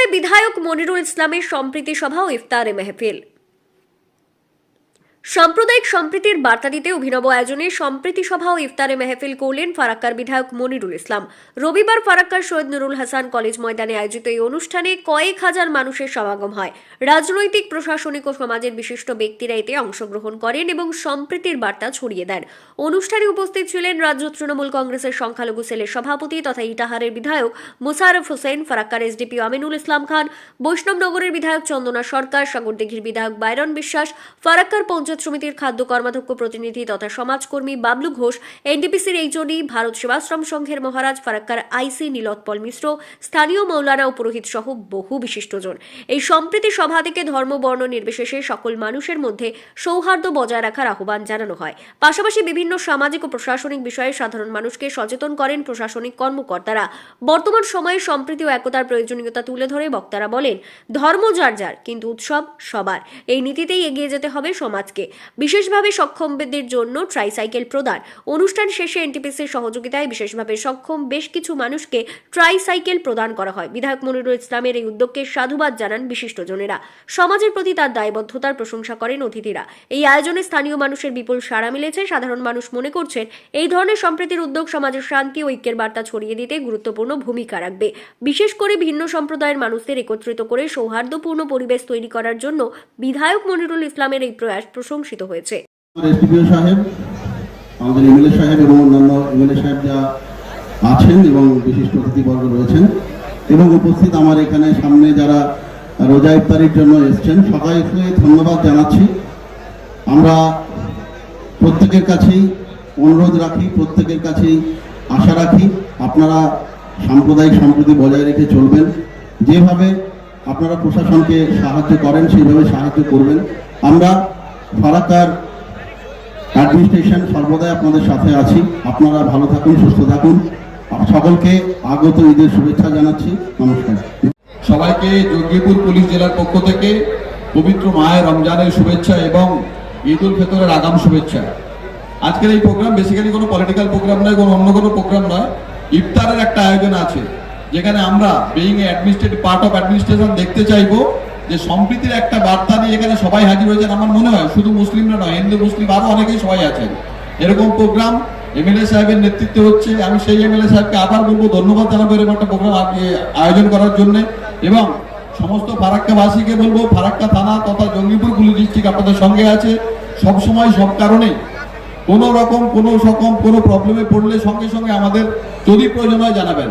ফারাক্কায় বিধায়ক মনিরুল ইসলামের সম্প্রীতি সভা ও ইফতারে মেহফিল। সাম্প্রদায়িক সম্প্রীতির বার্তা দিতে অভিনব আয়োজনে সম্প্রীতি সভা ও ইফতারে মেহফিল করলেন ফারাক্কার বিধায়ক মনিরুল ইসলাম। রবিবার ফারাক্কার শহীদ নুরুল হাসান কলেজ ময়দানে আয়োজিত এই অনুষ্ঠানে কয়েক হাজার মানুষের সমাগম হয়। রাজনৈতিক, প্রশাসনিক ও সমাজের বিশিষ্ট ব্যক্তিরা এতে অংশগ্রহণ করেন এবং সম্প্রীতির বার্তা ছড়িয়ে দেন। অনুষ্ঠানে উপস্থিত ছিলেন রাজ্য তৃণমূল কংগ্রেসের সংখ্যালঘু সেলের সভাপতি তথা ইটাহারের বিধায়ক মোশাররফ হোসেন, ফারাক্কার এসডিপি আমিনুল ইসলাম খান, বৈষ্ণবনগরের বিধায়ক চন্দনা সরকার, সাগরদিঘির বিধায়ক বাইরন বিশ্বাস, ফারাক্কার পঞ্চায়েত সমিতির খাদ্য কর্মাধ্যক্ষ প্রতিনিধি তথা সমাজকর্মী বাবলু ঘোষ, এনডিপিসির এইচওডি, ভারত সেবাশ্রম সংঘের মহারাজ, ফারাক্কার আইসি নীলোৎপল মিশ্র, স্থানীয় মৌলানা ও পুরোহিত সহ বহু বিশিষ্টজন। এই সম্প্রীতি সভা থেকে ধর্ম, বর্ণ নির্বিশেষে সকল মানুষের মধ্যে সৌহার্দ্য বজায় রাখার আহ্বান জানানো হয়। পাশাপাশি বিভিন্ন সামাজিক ও প্রশাসনিক বিষয়ে সাধারণ মানুষকে সচেতন করেন প্রশাসনিক কর্মকর্তারা। বর্তমান সময়ে সম্প্রীতি ও একতার প্রয়োজনীয়তা তুলে ধরে বক্তারা বলেন, ধর্ম যার যার, কিন্তু উৎসব সবার। এই নীতিতেই এগিয়ে যেতে হবে সমাজকে। বিশেষভাবে সক্ষমদের জন্য ট্রাইসাইকেল প্রদান। অনুষ্ঠান শেষে এনটিপিসির সহযোগিতায় বিশেষভাবে সক্ষম বেশ কিছু মানুষকে ট্রাইসাইকেল প্রদান করা হয়। বিধায়ক মনিরুল ইসলামের এই উদ্যোগকে সাধুবাদ জানান বিশিষ্টজনেরা। সমাজের প্রতি তার দায়বদ্ধতার প্রশংসা করেন অতিথিরা। এই আয়োজনে স্থানীয় মানুষের বিপুল সাড়া মিলেছে। সাধারণ মানুষ মনে করছেন এই ধরনের সম্প্রীতির উদ্যোগ সমাজের শান্তি ও ঐক্যের বার্তা ছড়িয়ে দিতে গুরুত্বপূর্ণ ভূমিকা রাখবে। বিশেষ করে ভিন্ন সম্প্রদায়ের মানুষদের একত্রিত করে সৌহার্দ্যপূর্ণ পরিবেশ তৈরি করার জন্য বিধায়ক মনিরুল ইসলামের এই প্রয়াস প্রশংসিত হয়েছে। এসডিপিও সাহেব, আমাদের এমএলএ সাহেব এবং অন্যান্য এমএলএ সাহেব যা আছেন এবং বিশিষ্ট অতিথিবর্গ রয়েছেন এবং উপস্থিত আমার এখানে সামনে যারা রোজা ইফতারির জন্য এসছেন, সবাইকে ধন্যবাদ জানাচ্ছি। আমরা প্রত্যেকের কাছেই অনুরোধ রাখি, প্রত্যেকের কাছেই আশা রাখি আপনারা সাম্প্রদায়িক সম্প্রীতি বজায় রেখে চলবেন। যেভাবে আপনারা প্রশাসনকে সাহায্য করেন সেইভাবে সাহায্য করবেন। আমরা ফারাক্কার অ্যাডমিনিস্ট্রেশন সর্বদাই আপনাদের সাথে আছি। আপনারা ভালো থাকুন, সুস্থ থাকুন। সকলকে আগত ঈদের শুভেচ্ছা জানাচ্ছি। নমস্কার। সবাইকে জঙ্গিপুর পুলিশ জেলার পক্ষ থেকে পবিত্র মায়ের রমজানের শুভেচ্ছা এবং ঈদ উল ফিতরের আগাম শুভেচ্ছা। আজকের এই প্রোগ্রাম বেসিক্যালি কোনো পলিটিক্যাল প্রোগ্রাম নয়, কোনো অন্য কোনো প্রোগ্রাম নয়। ইফতারের একটা আয়োজন আছে, যেখানে আমরা being a administrative part of administration দেখতে চাইবো যে সম্প্রীতির একটা বার্তা নিয়ে এখানে সবাই হাজির হয়েছেন। আমার মনে হয় শুধু মুসলিমরা নয়, হিন্দু মুসলিম আরো অনেকেই সবাই আছেন। এরকম প্রোগ্রাম এমএলএ সাহেবের নেতৃত্বে হচ্ছে। আমি সেই এমএলএ সাহেবকে আবার বলবো, ধন্যবাদ জানাবো এরকম একটা প্রোগ্রাম আয়োজন করার জন্য। এবং সমস্ত ফারাক্কাবাসীকে বলবো, ফারাক্কা থানা তথা জঙ্গিপুর পুলিশ ডিস্ট্রিক্ট আপনাদের সঙ্গে আছে সবসময়, সব কারণে। কোনো রকম কোনো প্রবলেমে পড়লে সঙ্গে সঙ্গে আমাদের যদি প্রয়োজন হয় জানাবেন।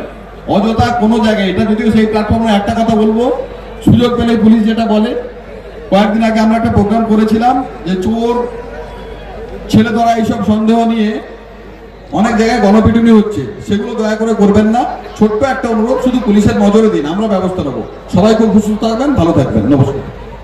অযথা কোনো জায়গায়, এটা যদিও সেই প্ল্যাটফর্মে একটা কথা বলবো, সুযোগ পেলে পুলিশ যেটা বলে, কয়েকদিন আগে আমরা একটা প্রোগ্রাম করেছিলাম যে চোর, ছেলে ধরা, এইসব সন্দেহ নিয়ে অনেক জায়গায় গণপিটুনি হচ্ছে, সেগুলো দয়া করে করবেন না। ছোট্ট একটা অনুরোধ, শুধু পুলিশের নজরে দিন, আমরা ব্যবস্থা নেবো। সবাই খুব সুস্থ থাকবেন, ভালো থাকবেন। নমস্কার।